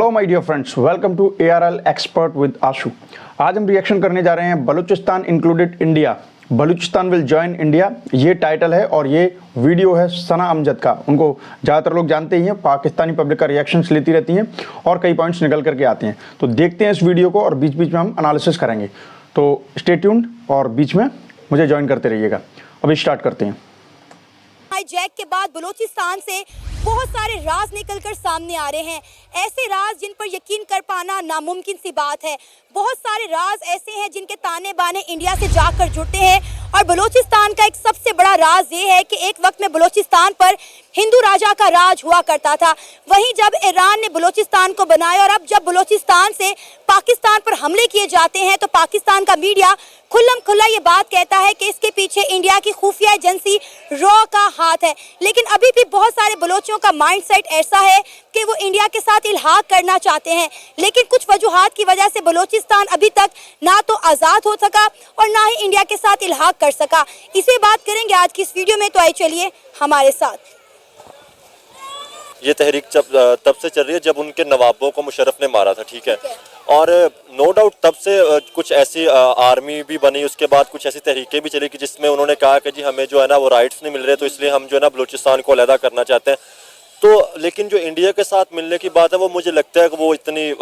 Hello my dear friends, welcome to ARL expert with Ashu. आज हम reaction करने जा रहे हैं Balochistan included India, Balochistan will join India. ये टाइटल है और ये वीडियो है सना अमजद का। उनको ज़्यादातर लोग जानते ही हैं, पाकिस्तानी पब्लिक का रिएक्शंस लेती रहती हैं और कई पॉइंट्स निकल करके आते हैं। तो देखते हैं इस वीडियो को और बीच बीच में हम एनालिसिस करेंगे। तो स्टे ट्यून्ड और बीच में मुझे ज्वाइन करते रहिएगा। अभी स्टार्ट करते हैं। हाईजैक के बाद बलूचिस्तान से बहुत सारे राज निकलकर सामने आ रहे हैं, ऐसे राज जिन पर यकीन कर पाना नामुमकिन सी बात है। बहुत सारे राज ऐसे हैं जिनके ताने बाने इंडिया से जाकर जुड़ते हैं और बलूचिस्तान का एक सबसे बड़ा राज ये है कि एक वक्त में बलूचिस्तान पर हिंदू राजा का राज हुआ करता था। वहीं जब ईरान ने बलूचिस्तान को बनाया और अब जब बलूचिस्तान से पाकिस्तान पर हमले किए जाते हैं तो पाकिस्तान का मीडिया खुल्लम खुल्ला ये बात कहता है कि इसके पीछे इंडिया की खुफिया एजेंसी रॉ का हाथ है। लेकिन अभी भी बहुत सारे बलोचियों का माइंडसेट ऐसा है कि वो इंडिया के साथ इल्हाक करना चाहते हैं, लेकिन कुछ वजूहात की वजह से बलूचिस्तान अभी तक ना तो आज़ाद हो सका और ना ही इंडिया के साथ इल्हाक कर सका। इसे बात करेंगे आज की इस वीडियो में, तो आइए चलिए हमारे साथ। ये तहरीक तब से चल रही है जब उनके नवाबों को मुशर्रफ ने मारा था, ठीक है। और नो डाउट तब से कुछ ऐसी आर्मी भी बनी, उसके बाद कुछ ऐसी तहरीकें भी चली कि जिसमें उन्होंने कहा कि जी हमें जो है ना वो राइट्स नहीं मिल रहे, तो इसलिए हम जो है ना बलूचिस्तान को अलहदा करना चाहते हैं। तो लेकिन जो इंडिया के साथ मिलने की बात है वो मुझे लगता है कि वो इतनी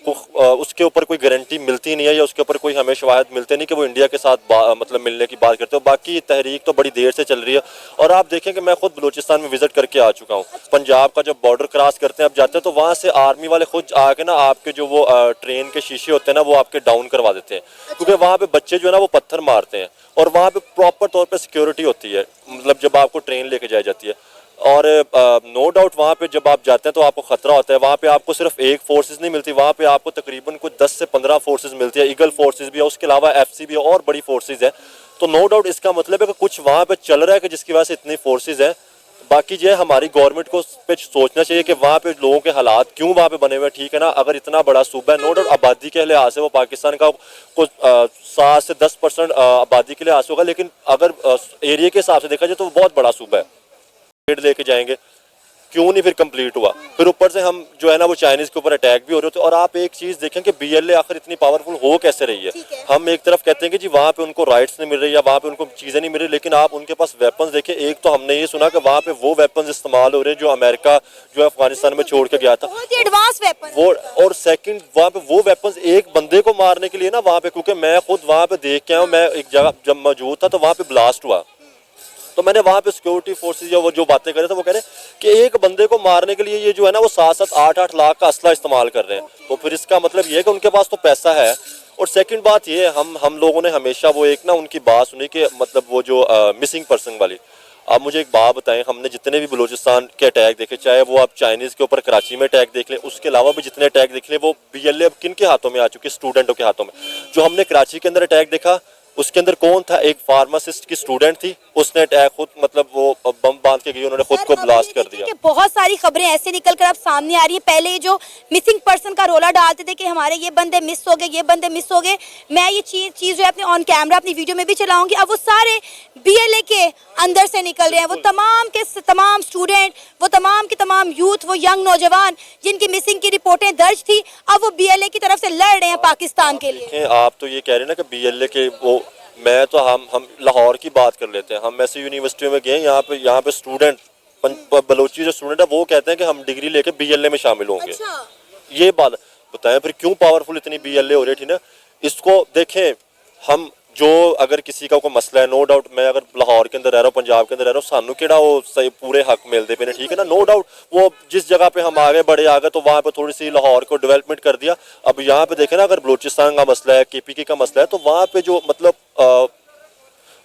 उसके ऊपर कोई गारंटी मिलती नहीं है या उसके ऊपर कोई हमें शवाहद मिलते नहीं कि वो इंडिया के साथ मतलब मिलने की बात करते हो। बाकी तहरीक तो बड़ी देर से चल रही है और आप देखें कि मैं खुद बलूचिस्तान में विजिट करके आ चुका हूँ। पंजाब का जब बॉर्डर क्रॉस करते हैं आप जाते हैं तो वहाँ से आर्मी वाले खुद आके ना आपके जो वो ट्रेन के शीशे होते हैं ना वो आपके डाउन करवा देते हैं, क्योंकि वहाँ पे बच्चे जो है ना वो पत्थर मारते हैं और वहाँ पे प्रॉपर तौर पर सिक्योरिटी होती है, मतलब जब आपको ट्रेन लेके जाई जाती है। और नो डाउट वहाँ पे जब आप जाते हैं तो आपको ख़तरा होता है। वहाँ पे आपको सिर्फ एक फोर्सेस नहीं मिलती, वहाँ पे आपको तकरीबन कुछ 10 से 15 फोर्सेस मिलती है। ईगल फोर्सेस भी है, उसके अलावा FC भी है और बड़ी फोर्सेस है। तो नो डाउट इसका मतलब है कि कुछ वहाँ पे चल रहा है कि जिसकी वजह से इतनी फोर्सेस है। बाकी जो है हमारी गवर्नमेंट को पे सोचना चाहिए कि वहाँ पे लोगों के हालात क्यों वहाँ पे बने हुए हैं, ठीक है ना। अगर इतना बड़ा सूबा है, नो डाउट आबादी के लिहाज से वो पाकिस्तान का कुछ 7 से 10% आबादी के लिहाज से होगा, लेकिन अगर एरिया के हिसाब से देखा जाए तो वो बहुत बड़ा सूबा है। लेके जाएंगे क्यों नहीं फिर कंप्लीट हुआ। फिर ऊपर से हम जो है ना वो चाइनीज के ऊपर अटैक भी हो रहे थे। और आप एक चीज देखें कि BLA आखिर इतनी पावरफुल हो कैसे रही है। हम एक तरफ कहते हैं कि जी वहाँ पे उनको राइट्स नहीं मिल रही या वहाँ पे उनको चीजें नहीं मिल रही, लेकिन आप उनके पास वेपन्स देखें। एक तो हमने ये सुना कि वहाँ पे वो वेपन्स इस्तेमाल हो रहे हैं जो अमेरिका जो अफगानिस्तान में छोड़ के गया था, एडवांस वेपन वो। और सेकंड वहाँ पे वो वेपन्स एक बंदे को मारने के लिए ना वहाँ पे, क्योंकि मैं खुद वहाँ पे देख के आया हूँ, मैं एक जगह जब मौजूद था तो वहाँ पे ब्लास्ट हुआ, तो मैंने वहाँ पे सिक्योरिटी फोर्सेस या वो जो बातें कर रहे थे वो कह रहे कि एक बंदे को मारने के लिए ये जो है ना वो 7-7, 8-8 लाख का असला इस्तेमाल कर रहे हैं। तो फिर इसका मतलब ये है कि उनके पास तो पैसा है। और सेकंड बात ये, हम लोगों ने हमेशा वो एक ना उनकी बात सुनी कि मतलब वो जो मिसिंग पर्सन वाली। आप मुझे एक बात बताएं, हमने जितने भी बलूचिस्तान के अटैक देखे, चाहे वो आप चाइनीज़ के ऊपर कराची में अटैक देख लें, उसके अलावा भी जितने अटैक देख लें, वो BLA अब किन के हाथों में आ चुके, स्टूडेंटों के हाथों में। जो हमने कराची के अंदर अटैक देखा उसके अंदर कौन था, एक फार्मासिस्ट की स्टूडेंट थी, उसने अटैक खुद मतलब वो बम बांध के गई, उन्होंने खुद को ब्लास्ट कर दिया। बहुत सारी खबरें ऐसे निकल कर अब सामने आ रही है। पहले ये जो मिसिंग पर्सन का रोला डालते थे कि हमारे ये बंदे मिस हो गए, ये बंदे मिस हो गए, मैं ये चीज जो है अपने ऑन कैमरा अपनी वीडियो में भी चलाऊंगी। अब वो सारे BLA के अंदर से निकल रहे हैं, वो तमाम के तमाम स्टूडेंट, वो तमाम के तमाम यूथ, वो यंग नौजवान जिनकी मिसिंग की रिपोर्टें दर्ज थी, अब वो BLA की तरफ से लड़ रहे हैं पाकिस्तान के लिए। आप तो ये कह रहे हैं ना कि BLA के वो, मैं तो हम लाहौर की बात कर लेते हैं। हम ऐसी यूनिवर्सिटी में गए, यहाँ पे स्टूडेंट बलोची जो स्टूडेंट है वो कहते हैं कि हम डिग्री लेके BLA में शामिल होंगे। अच्छा। ये बात बताएं फिर क्यों पावरफुल इतनी BLA हो रही थी ना। इसको देखें, हम जो अगर किसी का कोई मसला है, नो डाउट मैं अगर लाहौर के अंदर रह रहा हूँ, पंजाब के अंदर रह रहा हूँ, सानू केड़ा वो सही पूरे हक मिलते पे, ठीक है ना। नो डाउट वो जिस जगह पे हम आगे बढ़े आ गए तो वहाँ पे थोड़ी सी लाहौर को डेवलपमेंट कर दिया। अब यहाँ पे देखें ना, अगर बलूचिस्तान का मसला है, KPK का मसला है, तो वहाँ पे जो मतलब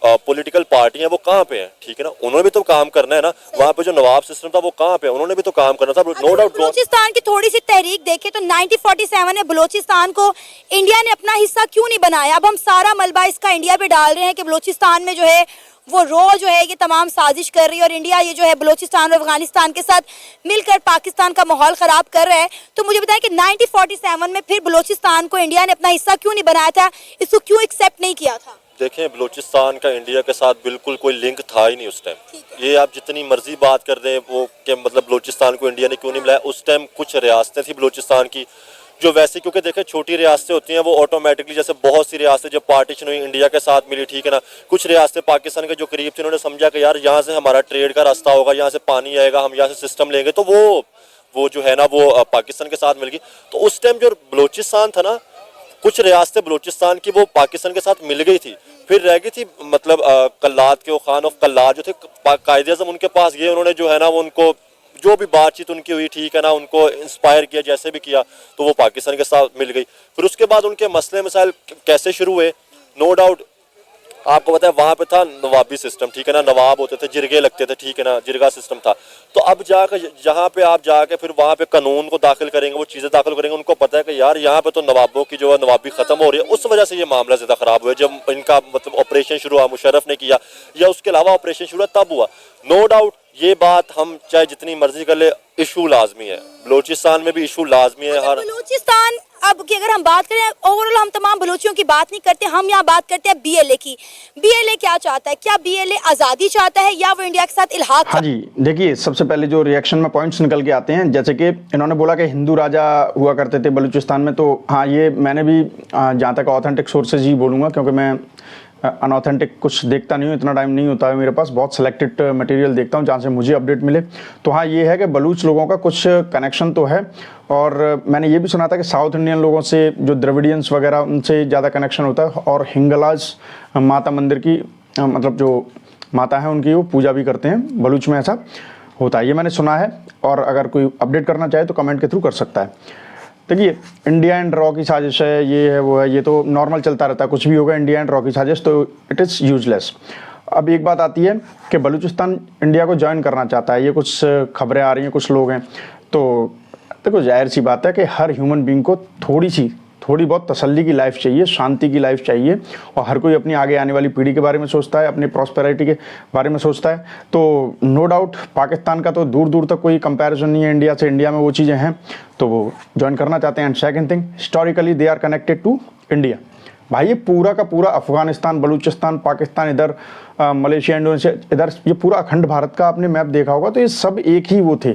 पॉलिटिकल पार्टी है वो कहाँ पे है, ठीक है ना। उन्होंने भी तो काम करना है ना। वहाँ पे जो नवाब सिस्टम था वो कहाँ पे है, उन्होंने भी तो काम करना था। नो डाउट बलूचिस्तान की थोड़ी सी तहरीक देखें तो 1947 में बलूचिस्तान को इंडिया ने अपना हिस्सा क्यों नहीं बनाया। अब हम सारा मलबा इसका इंडिया पे डाल रहे हैं कि बलूचिस्तान में जो है वो रो जो है ये तमाम साजिश कर रही है और इंडिया ये जो है बलूचिस्तान और अफगानिस्तान के साथ मिलकर पाकिस्तान का माहौल ख़राब कर रहा है। तो मुझे बताएं कि 1947 में फिर बलूचिस्तान को इंडिया ने अपना हिस्सा क्यों नहीं बनाया था, इसको क्यों एक्सेप्ट नहीं किया था। देखें बलूचिस्तान का इंडिया के साथ बिल्कुल कोई लिंक था ही नहीं उस टाइम। ठीक है। ये आप जितनी मर्जी बात कर दें वो कि मतलब बलूचिस्तान को इंडिया ने क्यों नहीं मिलाया, उस टाइम कुछ रियासतें थी बलूचिस्तान की जो वैसे, क्योंकि देखें छोटी रियासतें होती हैं वो ऑटोमेटिकली, जैसे बहुत सी रियासतें जब पार्टीशन हुई इंडिया के साथ मिली, ठीक है ना, कुछ रियासतें पाकिस्तान के जो करीब थी उन्होंने समझा कि यार यहाँ से हमारा ट्रेड का रास्ता होगा, यहाँ से पानी आएगा, हम यहाँ से सिस्टम लेंगे, तो वो जो है ना वो पाकिस्तान के साथ मिल गई। तो उस टाइम जो बलूचिस्तान था ना, कुछ रियासतें बलूचिस्तान की वो पाकिस्तान के साथ मिल गई थी, फिर रह गई थी मतलब कल्लात के, वो खान ऑफ कल्लात जो थे कायदे आज़म उनके पास गए, उन्होंने जो है ना वो उनको जो भी बातचीत उनकी हुई, ठीक है ना, उनको इंस्पायर किया जैसे भी किया, तो वो पाकिस्तान के साथ मिल गई। फिर उसके बाद उनके मसले मसाइल कैसे शुरू हुए, नो डाउट आपको पता है वहाँ पे था नवाबी सिस्टम, ठीक है ना, नवाब होते थे, जिरगे लगते थे, ठीक है ना, जिरगा सिस्टम था। तो अब जाकर जहाँ पे आप जाके फिर वहाँ पे कानून को दाखिल करेंगे, वो चीज़ें दाखिल करेंगे, उनको पता है कि यार यहाँ पे तो नवाबों की जो है नवाबी ख़त्म हो रही है, उस वजह से ये मामला ज़्यादा ख़राब हुआ। जब इनका मतलब ऑपरेशन शुरू हुआ, मुशर्रफ ने किया या उसके अलावा ऑपरेशन शुरू हुआ, तब हुआ। नो डाउट ये बात हम चाहे जितनी मर्जी कर ले, इशू लाजमी है, बलूचिस्तान में भी इशू लाजमी है। हर बलूचिस्तान अब की अगर हम बात करें ओवरऑल, हम तमाम बलूचियों की बात नहीं करते, हम यहाँ बात करते हैं बीएलए की। बीएलए क्या चाहता है? क्या बीएलए आज़ादी चाहता है या वो इंडिया के साथ इल्हाक? हाँ जी, देखिए सबसे पहले जो रिएक्शन में पॉइंट्स निकल के आते हैं, जैसे कि इन्होंने बोला कि हिंदू राजा हुआ करते थे बलूचिस्तान में, तो हाँ ये मैंने भी जहाँ तक ऑथेंटिक सोर्सेज ही बोलूँगा, क्योंकि मैं अनऑथेंटिक कुछ देखता नहीं हूँ, इतना टाइम नहीं होता है मेरे पास, बहुत सिलेक्टेड मटेरियल देखता हूँ जहाँ से मुझे अपडेट मिले। तो हाँ ये है कि बलूच लोगों का कुछ कनेक्शन तो है, और मैंने ये भी सुना था कि साउथ इंडियन लोगों से जो द्रविडियंस वगैरह उनसे ज़्यादा कनेक्शन होता है, और हिंगलाज माता मंदिर की मतलब जो माता है उनकी वो पूजा भी करते हैं बलूच में, ऐसा होता है, ये मैंने सुना है। और अगर कोई अपडेट करना चाहे तो कमेंट के थ्रू कर सकता है। देखिए इंडिया एंड रॉ की साजिश है, ये है वो है, ये तो नॉर्मल चलता रहता है, कुछ भी होगा इंडिया एंड रॉ की साजिश, तो इट इज़ यूजलेस। अब एक बात आती है कि बलूचिस्तान इंडिया को ज्वाइन करना चाहता है, ये कुछ खबरें आ रही हैं, कुछ लोग हैं, तो देखो जाहिर सी बात है कि हर ह्यूमन बीइंग को थोड़ी बहुत तसल्ली की लाइफ चाहिए, शांति की लाइफ चाहिए, और हर कोई अपनी आगे आने वाली पीढ़ी के बारे में सोचता है, अपनी प्रॉस्पेरिटी के बारे में सोचता है। तो नो डाउट पाकिस्तान का तो दूर दूर तक कोई कंपैरिजन नहीं है इंडिया से, इंडिया में वो चीज़ें हैं, तो वो ज्वाइन करना चाहते हैं। And second thing, historically they are connected to India. भाई ये पूरा का पूरा अफगानिस्तान, बलूचिस्तान, पाकिस्तान, इधर मलेशिया, इंडोनेशिया, इधर ये पूरा अखंड भारत का आपने मैप देखा होगा, तो ये सब एक ही वो थे,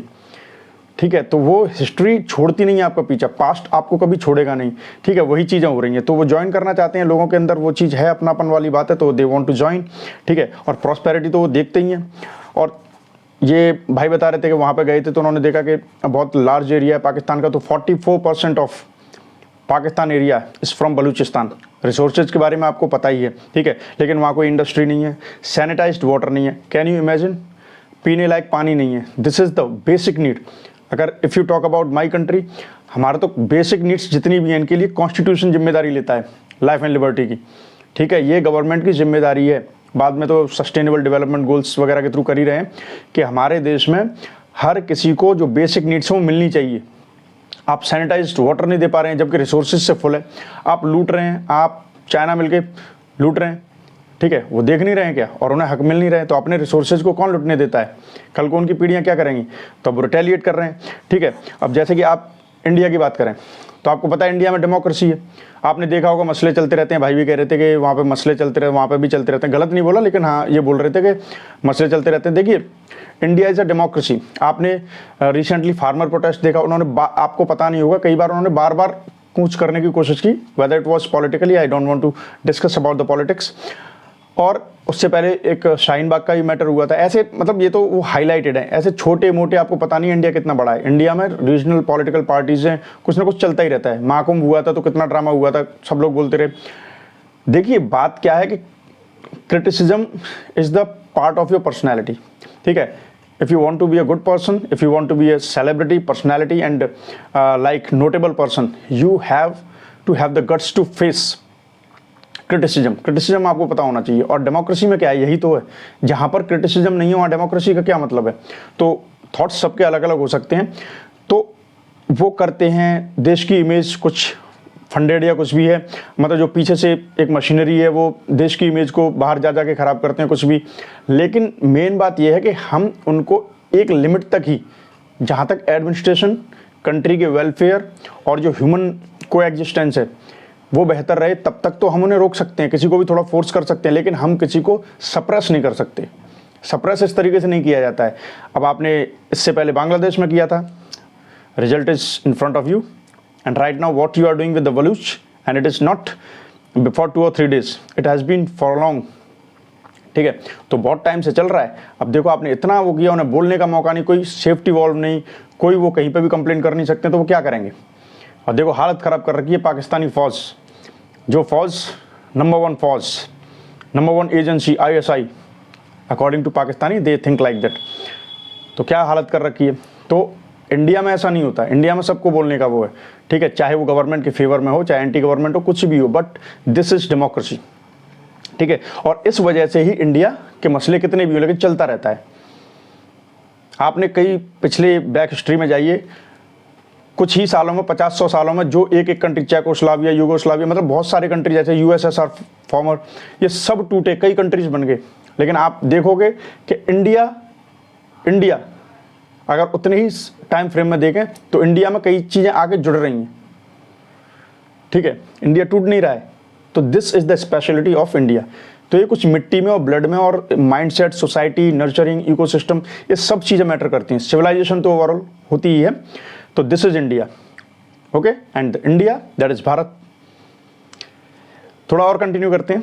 ठीक है। तो वो हिस्ट्री छोड़ती नहीं है आपका पीछा, पास्ट आपको कभी छोड़ेगा नहीं, ठीक है। वही चीज़ें हो रही हैं, तो वो ज्वाइन करना चाहते हैं, लोगों के अंदर वो चीज़ है, अपनापन वाली बात है, तो दे वांट टू ज्वाइन, ठीक है। और प्रॉस्पेरिटी तो वो देखते ही हैं। और ये भाई बता रहे थे कि वहाँ पे गए थे तो उन्होंने देखा कि बहुत लार्ज एरिया है पाकिस्तान का, तो 44% of Pakistan area is from Balochistan. Resources के बारे में आपको पता ही है, ठीक है, लेकिन वहाँ कोई इंडस्ट्री नहीं है, सैनिटाइज्ड वाटर नहीं है, कैन यू इमेजिन, पीने लायक पानी नहीं है। This is the basic need. अगर if you talk about my country, हमारा तो बेसिक नीड्स जितनी भी हैं इनके लिए कॉन्स्टिट्यूशन जिम्मेदारी लेता है, लाइफ एंड लिबर्टी की, ठीक है। ये गवर्नमेंट की जिम्मेदारी है, बाद में तो सस्टेनेबल डेवलपमेंट गोल्स वगैरह के थ्रू कर ही रहे हैं कि हमारे देश में हर किसी को जो बेसिक नीड्स हैं वो मिलनी चाहिए। आप सैनिटाइज्ड वाटर नहीं दे पा रहे हैं जबकि रिसोर्सेज से फुल है, आप लूट रहे हैं, आप चाइना मिलके लूट रहे हैं, ठीक है, वो देख नहीं रहे हैं क्या, और उन्हें हक मिल नहीं रहे हैं, तो अपने रिसोर्सेज को कौन लुटने देता है? कल को उनकी पीढ़ियाँ क्या करेंगी? तो अब रिटेलिएट कर रहे हैं, ठीक है। अब जैसे कि आप इंडिया की बात करें तो आपको पता है इंडिया में डेमोक्रेसी है, आपने देखा होगा मसले चलते रहते हैं, भाई भी कह रहे थे कि वहाँ पे मसले चलते रहे, वहाँ पे भी चलते रहते हैं, गलत नहीं बोला, लेकिन हाँ ये बोल रहे थे कि मसले चलते रहते हैं। देखिए इंडिया इज़ अ डेमोक्रेसी। आपने रिसेंटली फार्मर प्रोटेस्ट देखा, उन्होंने आपको पता नहीं होगा, कई बार उन्होंने बार बार कूच करने की कोशिश की, whether it was politically, I don't want to discuss about the politics. और उससे पहले एक शाहीन बाग का भी मैटर हुआ था, ऐसे मतलब ये तो वो हाईलाइटेड है, ऐसे छोटे मोटे, आपको पता नहीं इंडिया कितना बड़ा है, इंडिया में रीजनल पॉलिटिकल पार्टीज़ हैं, कुछ ना कुछ चलता ही रहता है। महाकुंभ हुआ था तो कितना ड्रामा हुआ था, सब लोग बोलते रहे। देखिए बात क्या है कि criticism is the part of your personality, ठीक है। If you want to be a good person, if you want to be a celebrity personality and like notable person, you have to have the guts to face criticism आपको पता होना चाहिए। और democracy में क्या है, यही तो है, जहाँ पर क्रिटिसिज्म नहीं है वहाँ डेमोक्रेसी का क्या मतलब है? तो थॉट्स सबके अलग अलग हो सकते हैं, तो वो करते हैं, देश की इमेज कुछ फंडेड या कुछ भी है, मतलब जो पीछे से एक मशीनरी है वो देश की इमेज को बाहर जा के ख़राब करते हैं कुछ भी। लेकिन मेन बात यह है कि हम उनको एक लिमिट तक ही, जहाँ तक एडमिनिस्ट्रेशन, कंट्री के वेलफेयर और जो ह्यूमन को एग्जिस्टेंस है, वो बेहतर रहे तब तक तो हम उन्हें रोक सकते हैं, किसी को भी थोड़ा फोर्स कर सकते हैं, लेकिन हम किसी को सप्रेस नहीं कर सकते। सप्रेस इस तरीके से नहीं किया जाता है। अब आपने इससे पहले बांग्लादेश में किया था, result is in front of you, and right now what you are doing with the Baloch, and it is not before 2 or 3 days, it has been for long. ठीक है, तो बहुत टाइम से चल रहा है। अब देखो आपने इतना वो किया, उन्हें बोलने का मौका नहीं, कोई सेफ्टी वॉल्व नहीं, कोई वो कहीं पे भी कंप्लेंट कर नहीं सकते, तो वो क्या करेंगे। और देखो हालत ख़राब कर रखी है पाकिस्तानी फ़ौज, जो फ़ौज नंबर 1 फ़ौज, नंबर 1 एजेंसी ISI according to Pakistani, they think like that. तो क्या हालत कर रखी है। तो इंडिया में ऐसा नहीं होता, इंडिया में सबको बोलने का वो है, ठीक है, चाहे वो गवर्नमेंट के फेवर में हो, चाहे एंटी गवर्नमेंट हो, कुछ भी हो, बट दिस इज़ डेमोक्रेसी। ठीक है, और इस वजह से ही इंडिया के मसले कितने भी हो लेकिन चलता रहता है। आपने कई पिछले बैक हिस्ट्री में जाइए, कुछ ही सालों में, 50-100 सालों में, जो एक एक कंट्री, चेकोस्लाविया, यूगोस्लाविया, मतलब बहुत सारे कंट्री, जैसे USSR फॉर्मर, ये सब टूटे, कई कंट्रीज बन गए। लेकिन आप देखोगे कि इंडिया अगर उतने ही टाइम फ्रेम में देखें तो इंडिया में कई चीज़ें आगे जुड़ रही हैं। ठीक है, इंडिया टूट नहीं रहा है। तो this is the speciality of India. तो ये कुछ मिट्टी में और ब्लड में और माइंडसेट, सोसाइटी, नर्चरिंग, इकोसिस्टम, ये सब चीज़ें मैटर करती हैं। सिविलाइजेशन तो ओवरऑल होती ही है। तो this is India, okay, and India that is Bharat. थोड़ा और कंटिन्यू करते हैं।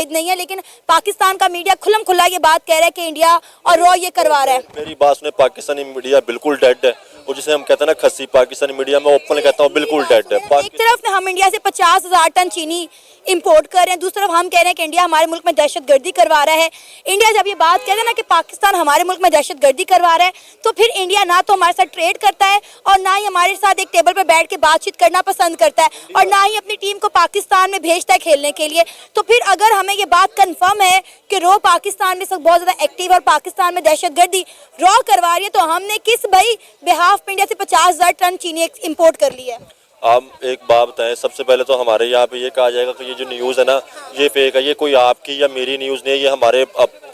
नहीं है, लेकिन पाकिस्तान का मीडिया खुल्लम खुल्ला ये बात कह रहा है कि इंडिया और रॉ ये करवा रहा है। मेरी बात सुने, पाकिस्तानी मीडिया बिल्कुल डेड है, और जिसे हम कहते हैं ना खस्सी, पाकिस्तानी मीडिया में ओपन कहता हूँ बिल्कुल डेड है। एक तरफ हम इंडिया से 50,000 टन चीनी इंपोर्ट कर रहे हैं, दूसरी तरफ हम कह रहे हैं कि इंडिया हमारे मुल्क में दहशतगर्दी करवा रहा है। इंडिया जब ये बात कहता है ना कि पाकिस्तान हमारे मुल्क में दहशतगर्दी करवा रहा है, तो फिर इंडिया ना तो हमारे साथ ट्रेड करता है और ना ही हमारे साथ एक टेबल पर बैठ के बातचीत करना पसंद करता है, और ना ही अपनी टीम को पाकिस्तान में भेजता है खेलने के लिए। तो फिर अगर हमें ये बात कन्फर्म है कि रॉ पाकिस्तान में सब बहुत ज़्यादा एक्टिव है और पाकिस्तान में दहशतगर्दी रॉ करवा रही है, तो हमने किस भाई बिहाफ पे इंडिया से 50,000 टन चीनी इंपोर्ट कर ली है। आप एक बात बताएं, सबसे पहले तो हमारे यहाँ पे ये कहा जाएगा कि ये जो न्यूज़ है ना, ये फेक है, ये कोई आपकी या मेरी न्यूज़ नहीं है, ये हमारे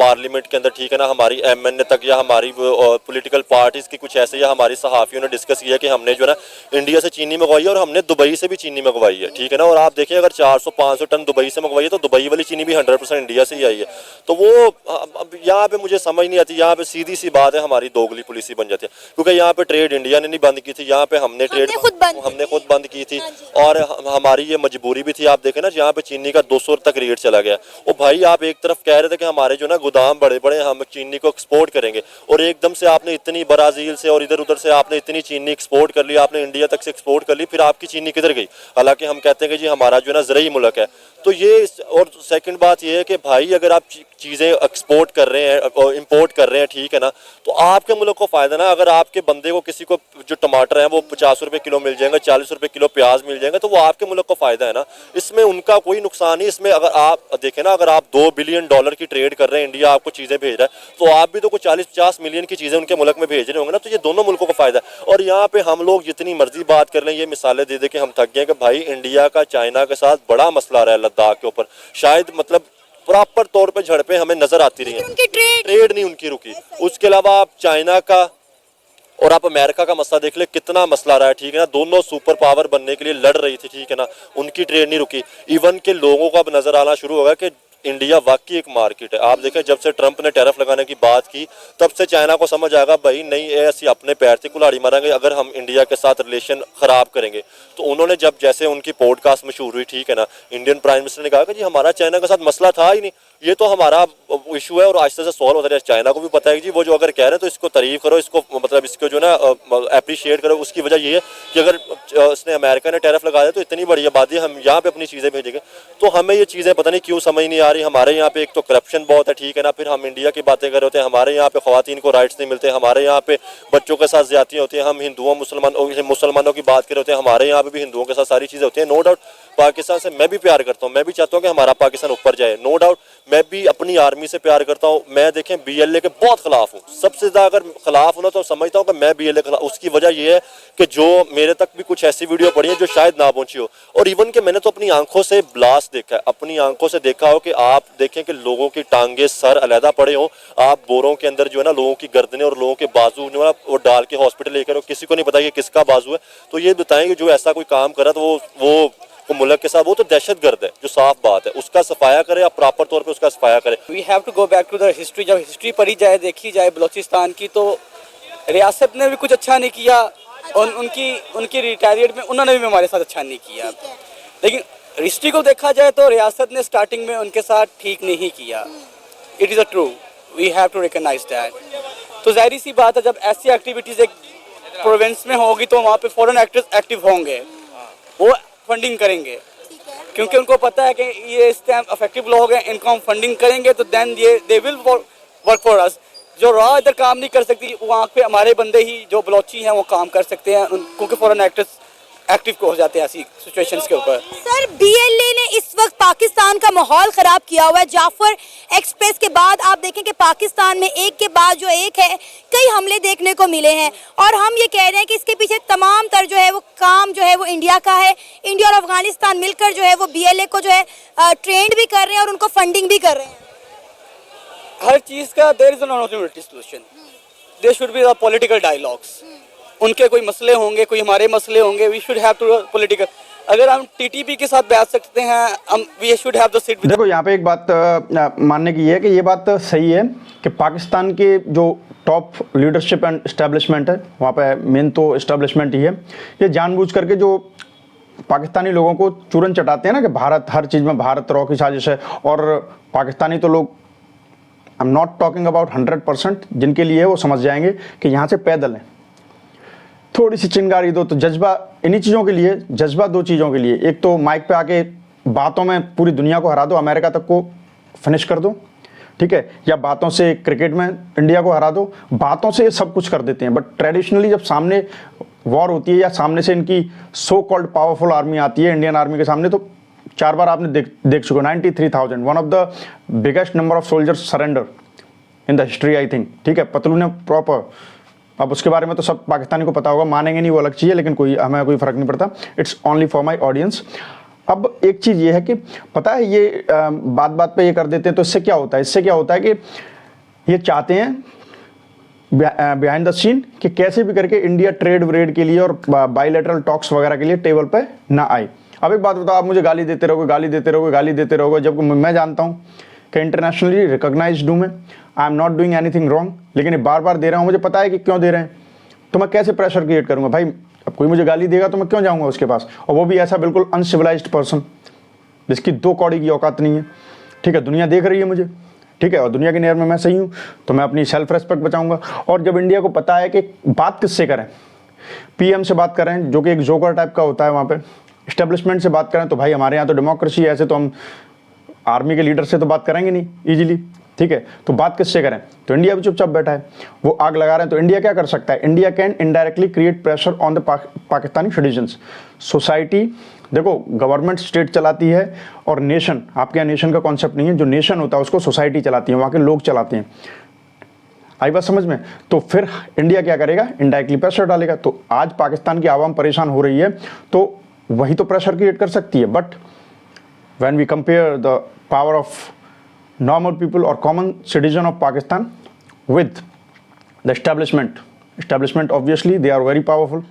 पार्लियामेंट के अंदर, ठीक है ना, हमारी MNA तक या हमारी पॉलिटिकल पार्टीज़ की कुछ ऐसे या हमारी सहाफ़ियों ने डिस्कस किया कि हमने जो है ना इंडिया से चीनी मंगवाई है और हमने दुबई से भी चीनी मंगवाई है, ठीक है ना। और आप देखिए अगर 400-500 टन दुबई से मंगवाई है तो दुबई वाली चीनी भी 100% इंडिया से ही आई है। तो वो अब यहाँ पे मुझे समझ नहीं आती, यहाँ पे सीधी सी बात है, हमारी दोगली पॉलिसी बन जाती है, क्योंकि यहाँ पे ट्रेड इंडिया ने नहीं बंद की थी, यहाँ पे हमने खुद बंद की थी, और हमारी ये मजबूरी भी थी। आप देखें ना, यहाँ पे चीनी का 200 तक रेट चला गया। और भाई आप एक तरफ कह रहे थे कि हमारे जो ना गोदाम बड़े बड़े, हम चीनी को एक्सपोर्ट करेंगे, और एकदम से आपने इतनी ब्राजील से और इधर उधर से आपने इतनी चीनी एक्सपोर्ट कर ली, आपने इंडिया तक से एक्सपोर्ट कर ली, फिर आपकी चीनी किधर गई। हालांकि हम कहते हैं कि जी हमारा जो ना ज़रई मुल्क है। तो ये, और सेकंड बात ये है कि भाई अगर आप चीज़ें एक्सपोर्ट कर रहे हैं और इंपोर्ट कर रहे हैं, ठीक है ना, तो आपके मुल्क को फ़ायदा ना। अगर आपके बंदे को, किसी को जो टमाटर हैं वो 50 रुपये किलो मिल जाएंगे, 40 रुपये किलो प्याज मिल जाएंगे, तो वो आपके मुल्क को फ़ायदा है ना, इसमें उनका कोई नुकसान नहीं। इसमें अगर आप देखें ना, अगर आप $2 बिलियन की ट्रेड कर रहे हैं, इंडिया आपको चीज़ें भेज रहा है, तो आप भी तो कुछ 40-50 मिलियन की चीज़ें उनके मुल्क में भेज रहे होंगे ना, तो ये दोनों मुल्कों को फ़ायदा है। और यहाँ पे हम लोग जितनी मर्जी बात कर लें, ये मिसालें दे दे के हम थक गए कि भाई इंडिया का चाइना के साथ बड़ा मसला रहा है लद्दाख के ऊपर, शायद मतलब प्रॉपर तौर पे झड़पें हमें नजर आती रही हैं, ट्रेड नहीं उनकी रुकी। उसके अलावा आप चाइना का और आप अमेरिका का मसला देख ले, कितना मसला रहा है, ठीक है ना, दोनों सुपर पावर बनने के लिए लड़ रही थी, ठीक है ना, उनकी ट्रेड नहीं रुकी। इवन के लोगों को अब नजर आना शुरू होगा कि इंडिया वाकई एक मार्केट है। आप देखें, जब से ट्रंप ने टैरिफ लगाने की बात की, तब से चाइना को समझ आएगा भाई नहीं, ऐसी अपने पैर से कुल्हाड़ी मारेंगे अगर हम इंडिया के साथ रिलेशन ख़राब करेंगे। तो उन्होंने जब, जैसे उनकी पॉडकास्ट मशहूर हुई, ठीक है ना, इंडियन प्राइम मिनिस्टर ने कहा कि जी हमारा चाइना के साथ मसला था ही नहीं, ये तो हमारा इशू है और आहिस्ते से सॉल्व होता है। चाइना को भी पता है कि जी वो जो अगर कह रहे हैं तो इसको तारीफ करो, इसको मतलब इसको जो ना अप्रिशिएट करो। उसकी वजह ये है कि अगर इसने, अमेरिका ने टैरिफ लगा दिया तो इतनी बड़ी आबादी हम यहाँ पे अपनी चीज़ें भेजेंगे। तो हमें ये चीज़ें पता नहीं क्यों समझ नहीं आ रही। हमारे यहाँ पे एक तो करप्शन बहुत है, ठीक है ना, फिर हम इंडिया की बातें कर रहे होते हैं, हमारे यहाँ पे ख़वातीन को राइट्स नहीं मिलते, हमारे यहाँ पे बच्चों के साथ ज़्यादतियाँ होती हैं, हम हिंदुओं मुसलमानों की बात कर रहे होते हैं, हमारे यहाँ पे भी हिंदुओं के साथ सारी चीज़ें होती हैं। नो डाउट पाकिस्तान से मैं भी प्यार करता हूँ, मैं भी चाहता हूँ कि हमारा पाकिस्तान ऊपर जाए, नो डाउट मैं भी अपनी आर्मी से प्यार करता हूँ। मैं देखें BLA के बहुत खिलाफ हूँ, सबसे ज़्यादा अगर खिलाफ हूँ ना तो समझता हूँ कि मैं BLA खिलाफ। उसकी वजह यह है कि जो मेरे तक भी कुछ ऐसी वीडियो पड़ी है जो शायद ना पहुँची हो, और इवन कि मैंने तो अपनी आंखों से ब्लास्ट देखा है, अपनी आंखों से देखा हो कि आप देखें कि लोगों की टांगे सर अलहदा पड़े हों, आप बोरों के अंदर जो है ना लोगों की गर्दनें और लोगों के बाजू जो है वो डाल के हॉस्पिटल लेकर, किसी को नहीं पता कि किसका बाजू है। तो ये बताएं कि जो ऐसा कोई काम कर रहा है तो वो को मुल्क के साथ, वो तो दहशतगर्द है, जो साफ बात है। उसका सफाया करे, आप प्रॉपर तौर पे उसका सफाया करें। We have to go back to the history. जब हिस्ट्री पढ़ी जाए, देखी जाए बलूचिस्तान की, तो रियासत ने भी कुछ अच्छा नहीं किया और उनकी रिटायरियड में उन्होंने भी हमारे साथ अच्छा नहीं किया। लेकिन हिस्ट्री को देखा जाए तो रियासत ने स्टार्टिंग में उनके साथ ठीक नहीं किया। It is a true, we have to recognise that. तो जाहिर सी बात है, जब ऐसी एक्टिविटीज़ एक प्रोविंस में होगी तो वहाँ पे फॉरेन एक्टर्स एक्टिव होंगे, वो फंडिंग करेंगे, क्योंकि उनको पता है कि ये इस टाइम अफेक्टिव लोग हैं, इनको हम फंडिंग करेंगे तो then they will work for us. जो रॉ इधर काम नहीं कर सकती, वहाँ पे हमारे बंदे ही जो बलोची हैं वो काम कर सकते हैं, क्योंकि फॉरेन एक्टर्स एक्टिव हो जाते हैं ऐसी सिचुएशंस के ऊपर। सर, बीएलए ने इस वक्त पाकिस्तान का माहौल खराब किया हुआ है। जाफर एक्सप्रेस के बाद आप देखें कि पाकिस्तान में एक के बाद जो एक है कई हमले देखने को मिले हैं, और हम ये कह रहे हैं कि इसके पीछे तमाम तर जो है वो काम जो है वो इंडिया का है। इंडिया और अफगानिस्तान मिलकर जो है वो बीएलए को जो है ट्रेंड भी कर रहे हैं और उनको फंडिंग भी कर रहे हैं। हर चीज़ का there is not unity solution, there should be the political dialogues. उनके कोई मसले होंगे, कोई हमारे मसले होंगे, we should have to political. अगर हम टीटीपी के साथ बैठ सकते हैं, हम we should have the seat. देखो यहाँ पे एक बात मानने की है कि ये बात सही है कि पाकिस्तान के जो टॉप लीडरशिप एंड इस्टेब्लिशमेंट है, वहाँ पे मेन तो इस्टेब्लिशमेंट ही है, ये जानबूझ करके जो पाकिस्तानी लोगों को चूरन चटाते हैं ना कि भारत, हर चीज़ में भारत रॉ की साजिश है। और पाकिस्तानी तो लोग, I am not talking about 100%, जिनके लिए वो समझ जाएंगे कि यहाँ से पैदल है, थोड़ी सी चिंगारी दो तो जज्बा, इन्हीं चीज़ों के लिए जज्बा, दो चीज़ों के लिए। एक तो माइक पे आके बातों में पूरी दुनिया को हरा दो, अमेरिका तक को फिनिश कर दो, ठीक है, या बातों से क्रिकेट में इंडिया को हरा दो, बातों से ये सब कुछ कर देते हैं। बट ट्रेडिशनली जब सामने वॉर होती है या सामने से इनकी सो कॉल्ड पावरफुल आर्मी आती है इंडियन आर्मी के सामने, तो 4 बार आपने देख चुके 93,000, one of the biggest number of soldiers surrender in the history, I think, ठीक है। पतलू ने प्रॉपर, अब उसके बारे में तो सब पाकिस्तानी को पता होगा, मानेंगे नहीं वो अलग चीज़ है, लेकिन हमें कोई फ़र्क नहीं पड़ता, it's only for my audience. अब एक चीज़ ये है कि पता है ये बात बात पे ये कर देते हैं, तो इससे क्या होता है, इससे क्या होता है कि ये चाहते हैं बिहाइंड द सीन कि कैसे भी करके इंडिया ट्रेड व्रेड के लिए और बायलैटरल टॉक्स वगैरह के लिए टेबल पे ना आए। अब एक बात बताओ, आप मुझे गाली देते रहोगे, गाली देते रहोगे, गाली देते रहोगे, जब मैं जानता हूँ कि इंटरनेशनली रिकॉग्नाइज्ड हूँ मैं, I am not doing anything wrong, लेकिन ये बार बार दे रहा हूँ, मुझे पता है कि क्यों दे रहे हैं, तो मैं कैसे प्रेशर क्रिएट करूँगा भाई। अब कोई मुझे गाली देगा तो मैं क्यों जाऊँगा उसके पास, और वो भी ऐसा बिल्कुल अनसिविलाइज्ड पर्सन जिसकी 2 कौड़ी की औकात नहीं है, ठीक है। दुनिया देख रही है मुझे, ठीक है, और दुनिया की नज़र में मैं सही हूँ, तो मैं अपनी सेल्फ रेस्पेक्ट बचाऊँगा। और जब इंडिया को पता है कि बात किससे करें, पीएम से बात करें जो कि एक जोकर टाइप का होता है वहाँ पे, इस्टेब्लिशमेंट से बात करें तो भाई हमारे यहाँ तो डेमोक्रेसी है, ऐसे तो हम आर्मी के लीडर से तो बात करेंगे नहीं इजीली, ठीक है। तो बात किससे करें, तो इंडिया भी चुपचाप बैठा है, वो आग लगा रहे हैं, तो इंडिया क्या कर सकता है, India can indirectly create pressure on the Pakistani citizens. Society, देखो गवर्नमेंट स्टेट चलाती है और नेशन, आपके यहाँ नेशन का कॉन्सेप्ट नहीं है, जो नेशन होता है उसको सोसाइटी चलाती है, वहाँ के लोग चलाते हैं, आई बात समझ में। तो फिर इंडिया क्या करेगा, इनडायरेक्टली प्रेशर डालेगा। तो आज पाकिस्तान की आवाम परेशान हो रही है, तो वही तो प्रेशर क्रिएट कर सकती है। But when we compare the power of normal people or common citizen of Pakistan with the establishment obviously they are very powerful,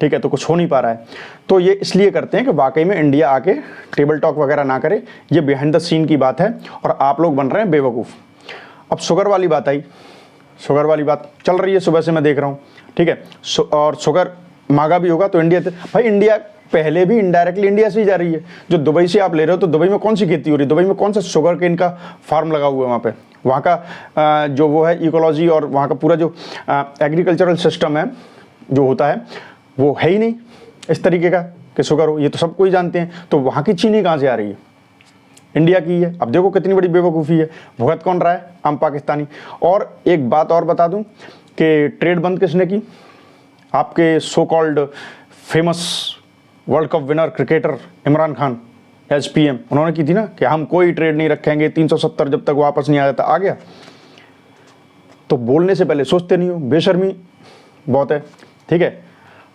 ठीक है, तो कुछ हो नहीं पा रहा है। तो ये इसलिए करते हैं कि वाकई में इंडिया आके टेबल टॉक वगैरह ना करे, ये बिहाइंड द सीन की बात है और आप लोग बन रहे हैं बेवकूफ़। अब शुगर वाली बात आई, शुगर वाली बात चल रही है सुबह से मैं देख रहा हूँ, ठीक है, और शुगर महंगा भी होगा तो इंडिया, भाई इंडिया पहले भी इनडायरेक्टली इंडिया से ही जा रही है। जो दुबई से आप ले रहे हो, तो दुबई में कौन सी खेती हो रही है, दुबई में कौन सा शुगर केन का फार्म लगा हुआ है, वहाँ का जो वो है इकोलॉजी और वहाँ का पूरा जो एग्रीकल्चरल सिस्टम है जो होता है वो है ही नहीं इस तरीके का कि शुगर हो, ये तो सब कोई जानते हैं। तो वहाँ की चीनी कहाँ से आ रही है, इंडिया की है। अब देखो कितनी बड़ी बेवकूफ़ी है, भुगत कौन रहा है, हम पाकिस्तानी। और एक बात और बता दूँ कि ट्रेड बंद किसने की, आपके so called famous world cup winner cricketer Imran Khan as PM, उन्होंने की थी ना कि हम कोई ट्रेड नहीं रखेंगे, 370 जब तक वापस नहीं आ जाता। आ गया, तो बोलने से पहले सोचते नहीं हो, बेशर्मी बहुत है, ठीक है।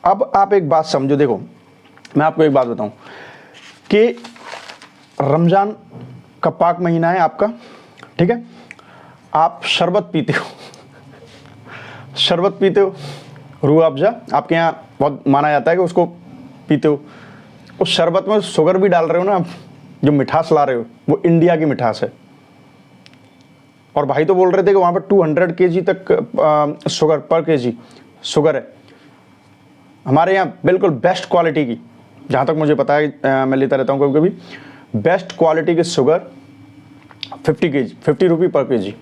अब आप एक बात समझो, देखो मैं आपको एक बात बताऊं कि रमज़ान का पाक महीना है आपका, ठीक है, आप शरबत पीते हो, शरबत पीते हो, रूह अफ़ज़ा आपके यहाँ बहुत माना जाता है कि उसको पीते हो, उस शरबत में शुगर भी डाल रहे हो ना, जो मिठास ला रहे हो वो इंडिया की मिठास है। और भाई तो बोल रहे थे कि वहाँ पर 200 kg तक शुगर पर kg शुगर है। हमारे यहाँ बिल्कुल बेस्ट क्वालिटी की, जहाँ तक मुझे पता है, मैं लेता रहता हूँ कभी कभी, बेस्ट क्वालिटी की शुगर 50 रुपये पर kg।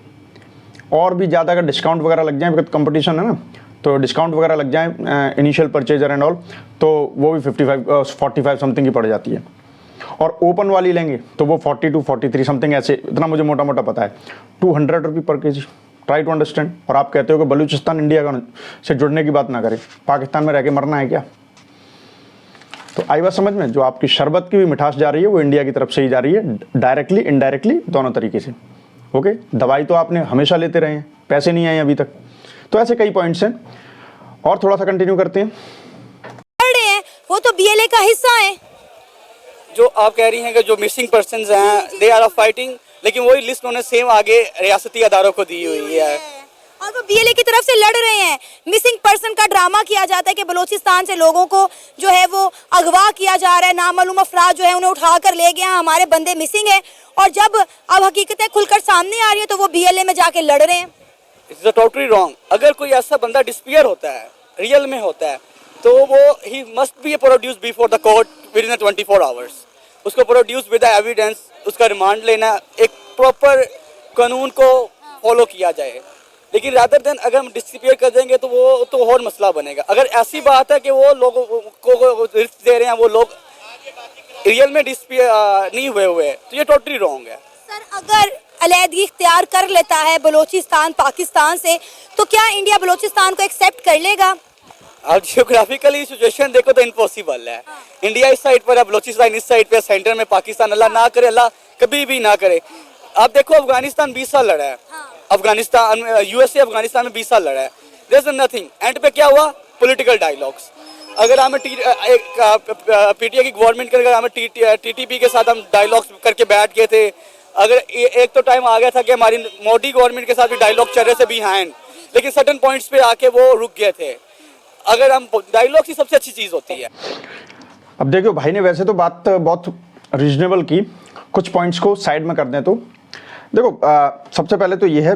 और भी ज़्यादा अगर डिस्काउंट वगैरह लग जाए, बिकॉज कंपटीशन है ना, तो डिस्काउंट वगैरह लग जाए इनिशियल परचेजर एंड ऑल, तो वो भी 45 समथिंग की पड़ जाती है। और ओपन वाली लेंगे तो वो 42 43 समथिंग, ऐसे, इतना मुझे मोटा मोटा पता है। 200 रुपये पर kg, ट्राई टू अंडरस्टैंड। और आप कहते हो कि बलूचिस्तान इंडिया का से जुड़ने की बात ना करें, पाकिस्तान में रह के मरना है क्या? तो आई बात समझ में, जो आपकी शरबत की भी मिठास जा रही है वो इंडिया की तरफ से ही जा रही है, डायरेक्टली इनडायरेक्टली दोनों तरीके से। ओके, दवाई तो आपने हमेशा लेते रहे हैं, पैसे नहीं आए अभी तक। तो ऐसे कई पॉइंट्स हैं, और थोड़ा सा कंटिन्यू करते हैं। वो तो बीएलए का हिस्सा है। जो आप कह रही हैं कि जो मिसिंग पर्सन्स हैं दे आर फाइटिंग, लेकिन वही लिस्ट उन्होंने सेम आगे रियासती अदारों को दी हुई है और वो बीएलए की तरफ से लड़ रहे हैं। मिसिंग पर्सन का ड्रामा किया जाता है कि बलूचिस्तान से लोगों को जो है वो अगवा किया जा रहा है, नामालूम अफराद जो है उन्हें उठा कर ले गया, हमारे बंदे मिसिंग है। और जब अब हकीकतें खुलकर सामने आ रही है तो वो बीएलए में जाके लड़ रहे हैं। It's totally wrong. अगर कोई ऐसा बंदा डिस्पियर होता है, रियल में होता है, तो वो he must be produce before the court with in 24 hours. उसको प्रोड्यूस विद एविडेंस, उसका रिमांड लेना, एक प्रॉपर कानून को फॉलो किया जाए। लेकिन रादर देन अगर हम डिस्पियर कर देंगे तो वो तो और मसला बनेगा। अगर ऐसी बात है कि वो लोगों को रिस्क दे रहे हैं, वो लोग रियल में डिस्पियर नहीं हुए तो ये टोटली रॉन्ग है। सर, अगर अलहदगी इख्तियार कर लेता है बलूचिस्तान पाकिस्तान से, तो क्या इंडिया बलूचिस्तान को एक्सेप्ट कर लेगा? अब जियोग्राफिकली सिचुएशन देखो तो इम्पॉसिबल है। इंडिया इस साइड पर है, बलूचिस्तान इस साइड पे, सेंटर में पाकिस्तान। अल्लाह ना करे, अल्लाह कभी भी ना करे। आप देखो अफगानिस्तान 20 साल लड़ा है, अफगानिस्तान यूएसए अफगानिस्तान में 20 साल लड़ा है, देयर इज नथिंग। एंड पे क्या हुआ? Political dialogues. अगर हमें पीटीए की गवर्नमेंट के, अगर हमें टीटीपी के साथ हम डायलॉग्स करके बैठ गए थे, अगर एक तो टाइम आ गया था कि हमारी मोदी गवर्नमेंट के साथ भी डायलॉग चल रहे थे बिहाइंड, लेकिन सर्टेन पॉइंट्स पे आके वो रुक गए थे। अगर हम डायलॉग ही सबसे अच्छी चीज होती है। अब देखो, भाई ने वैसे तो बात बहुत रीजनेबल की, कुछ पॉइंट्स को साइड में कर दें तो देखो, सबसे पहले तो ये है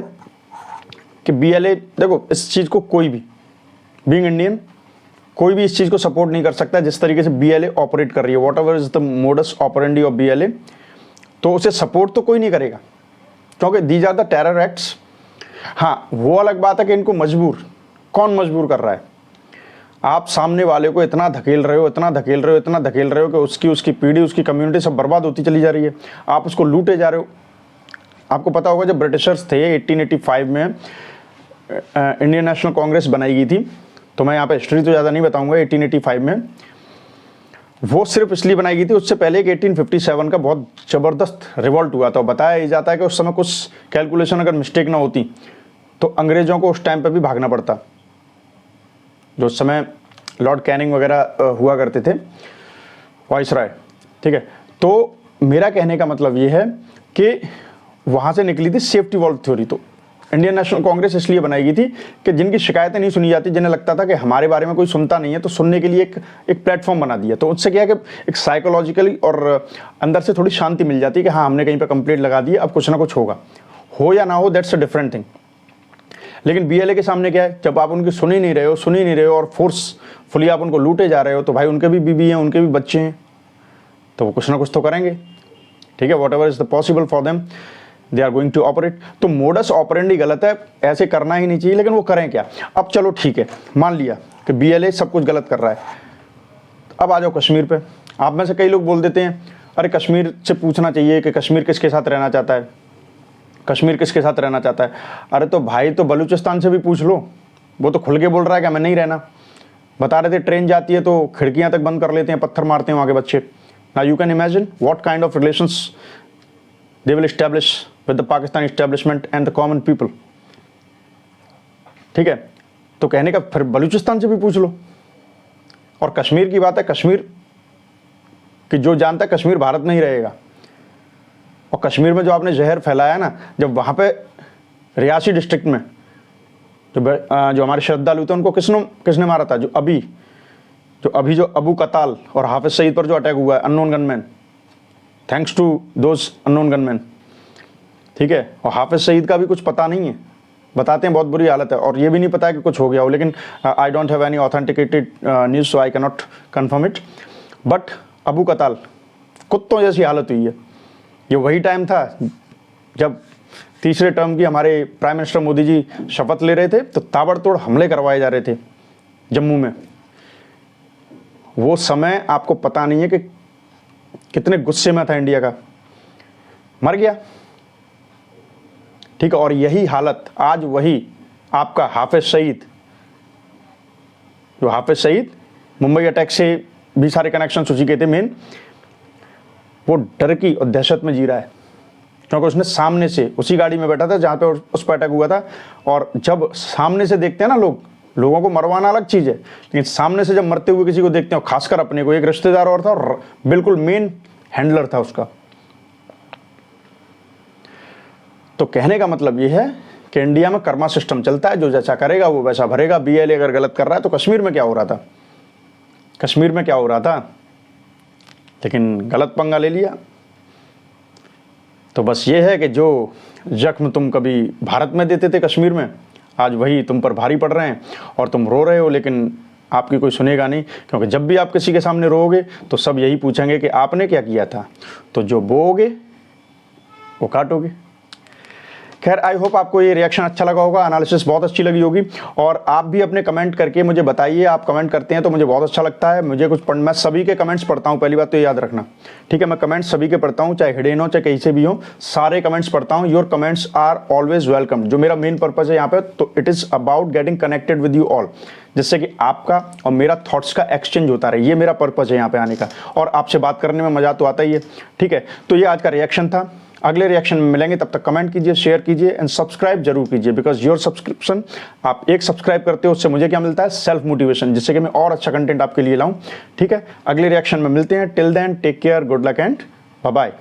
कि बीएलए, देखो इस चीज़ को कोई भी, बीइंग इंडियन, कोई भी इस चीज़ को सपोर्ट नहीं कर सकता जिस तरीके से बीएलए ऑपरेट कर रही है। Whatever is the modus operandi of BLA, तो उसे सपोर्ट तो कोई नहीं करेगा, क्योंकि these are the terror acts. हाँ, वो अलग बात है कि इनको मजबूर, कौन मजबूर कर रहा है? आप सामने वाले को इतना धकेल रहे हो, इतना धकेल रहे हो, इतना धकेल रहे हो कि उसकी पीढ़ी, उसकी कम्युनिटी सब बर्बाद होती चली जा रही है। आप उसको लूटे जा रहे हो। आपको पता होगा जब ब्रिटिशर्स थे 1885 में इंडियन नेशनल कांग्रेस बनाई गई थी, तो मैं यहाँ पे हिस्ट्री तो ज़्यादा नहीं बताऊंगा। 1885 में वो सिर्फ इसलिए बनाई गई थी, उससे पहले कि 1857 का बहुत ज़बरदस्त रिवॉल्ट हुआ था। बताया जाता है कि उस समय कुछ कैलकुलेशन अगर मिस्टेक ना होती तो अंग्रेज़ों को उस टाइम पर भी भागना पड़ता, जो उस समय लॉर्ड कैनिंग वगैरह हुआ करते थे, वाइसराय। ठीक है, तो मेरा कहने का मतलब ये है कि वहाँ से निकली थी सेफ्टी वॉल्व थ्योरी। तो इंडियन नेशनल कांग्रेस इसलिए बनाई गई थी कि जिनकी शिकायतें नहीं सुनी जाती, जिन्हें लगता था कि हमारे बारे में कोई सुनता नहीं है, तो सुनने के लिए एक प्लेटफॉर्म बना दिया। तो उससे क्या है कि एक साइकोलॉजिकली और अंदर से थोड़ी शांति मिल जाती है कि हाँ, हमने कहीं पर कंप्लेंट लगा दी, अब कुछ ना कुछ होगा, हो या ना हो, दैट्स अ डिफरेंट थिंग। लेकिन बीएलए के सामने क्या है, जब आप उनकी सुन ही नहीं रहे हो और फोर्सफुली आप उनको लूटे जा रहे हो, तो भाई उनके भी बीबी हैं, उनके भी बच्चे हैं, तो वो कुछ ना कुछ तो करेंगे। ठीक है, whatever is the possible for them they are going to operate. तो मोडस ऑपरेंडी गलत है, ऐसे करना ही नहीं चाहिए, लेकिन वो करें क्या? अब चलो ठीक है, मान लिया कि बीएलए सब कुछ गलत कर रहा है। अब आ जाओ कश्मीर पे। आप में से कई लोग बोल देते हैं, अरे कश्मीर से पूछना चाहिए कि कश्मीर किसके साथ रहना चाहता है, कश्मीर किसके साथ रहना चाहता है। अरे तो भाई, तो बलूचिस्तान से भी पूछ लो, वो तो खुल के बोल रहा है कि हमें नहीं रहना। बता रहे थे ट्रेन जाती है तो खिड़कियां तक बंद कर लेते हैं, पत्थर मारते हैं वहाँ के बच्चे। Now you can imagine what kind of relations they will establish with the Pakistani establishment and the common people। ठीक है, तो कहने का फिर बलूचिस्तान से भी पूछ लो। और कश्मीर की बात है, कश्मीर कि जो जानता है कश्मीर भारत में ही रहेगा। और कश्मीर में जो आपने जहर फैलाया ना, जब वहाँ पे रियासी डिस्ट्रिक्ट में जो हमारे श्रद्धालु थे उनको किसने मारा था? जो अभी जो अबू कताल और हाफिज सईद पर जो अटैक हुआ है, unknown gunman, thanks to those unknown gunman, ठीक है। और हाफिज सईद का भी कुछ पता नहीं है, बताते हैं बहुत बुरी हालत है, और ये भी नहीं पता है कि कुछ हो गया हो, लेकिन I don't have any authenticated news so I can not confirm it. But Abu Qatal कुत्तों जैसी हालत हुई है। ये वही टाइम था जब तीसरे टर्म की हमारे प्राइम मिनिस्टर मोदी जी शपथ ले रहे थे, तो ताबड़तोड़ हमले करवाए जा रहे थे जम्मू में। वो समय आपको पता नहीं है कि कितने गुस्से में था इंडिया का, मर गया, ठीक है। और यही हालत आज वही आपका हाफिज सईद, जो हाफिज सईद मुंबई अटैक से भी सारे कनेक्शन उसी के थे मेन, वो डर की और दहशत में जी रहा है, क्योंकि उसने सामने से उसी गाड़ी में बैठा था जहाँ पे उस पर अटैक हुआ था। और जब सामने से देखते हैं ना लोगों को मरवाना अलग चीज़ है, लेकिन सामने से जब मरते हुए किसी को देखते हैं, खासकर अपने को, एक रिश्तेदार और था और बिल्कुल मेन हैंडलर था उसका। तो कहने का मतलब ये है कि इंडिया में कर्मा सिस्टम चलता है, जो जैसा करेगा वो वैसा भरेगा। BLA अगर गलत कर रहा है तो कश्मीर में क्या हो रहा था, कश्मीर में क्या हो रहा था, लेकिन गलत पंगा ले लिया। तो बस ये है कि जो जख्म तुम कभी भारत में देते थे कश्मीर में, आज वही तुम पर भारी पड़ रहे हैं और तुम रो रहे हो, लेकिन आपकी कोई सुनेगा नहीं, क्योंकि जब भी आप किसी के सामने रोओगे तो सब यही पूछेंगे कि आपने क्या किया था। तो जो बोओगे वो काटोगे। खैर, आई होप आपको ये रिएक्शन अच्छा लगा होगा, एनालिसिस बहुत अच्छी लगी होगी, और आप भी अपने कमेंट करके मुझे बताइए। आप कमेंट करते हैं तो मुझे बहुत अच्छा लगता है। मुझे कुछ मैं सभी के कमेंट्स पढ़ता हूँ, पहली बात तो ये याद रखना, ठीक है। मैं कमेंट्स सभी के पढ़ता हूँ, चाहे हिडन हो चाहे कहीं से भी हो, सारे कमेंट्स पढ़ता हूँ। Your comments are always welcome. जो मेरा मेन पर्पज़ है यहाँ पे, तो it is about getting connected with you all, जिससे कि आपका और मेरा थॉट्स का एक्सचेंज होता रहे। ये मेरा पर्पज़ है यहाँ पे आने का, और आपसे बात करने में मज़ा तो आता ही है, ठीक है। तो ये आज का रिएक्शन था। अगले रिएक्शन में मिलेंगे, तब तक कमेंट कीजिए, शेयर कीजिए एंड सब्सक्राइब जरूर कीजिए, बिकॉज योर सब्सक्रिप्शन, आप एक सब्सक्राइब करते हो उससे मुझे क्या मिलता है, सेल्फ मोटिवेशन, जिससे कि मैं और अच्छा कंटेंट आपके लिए लाऊं, ठीक है। अगले रिएक्शन में मिलते हैं। Till then take care, good luck and bye bye.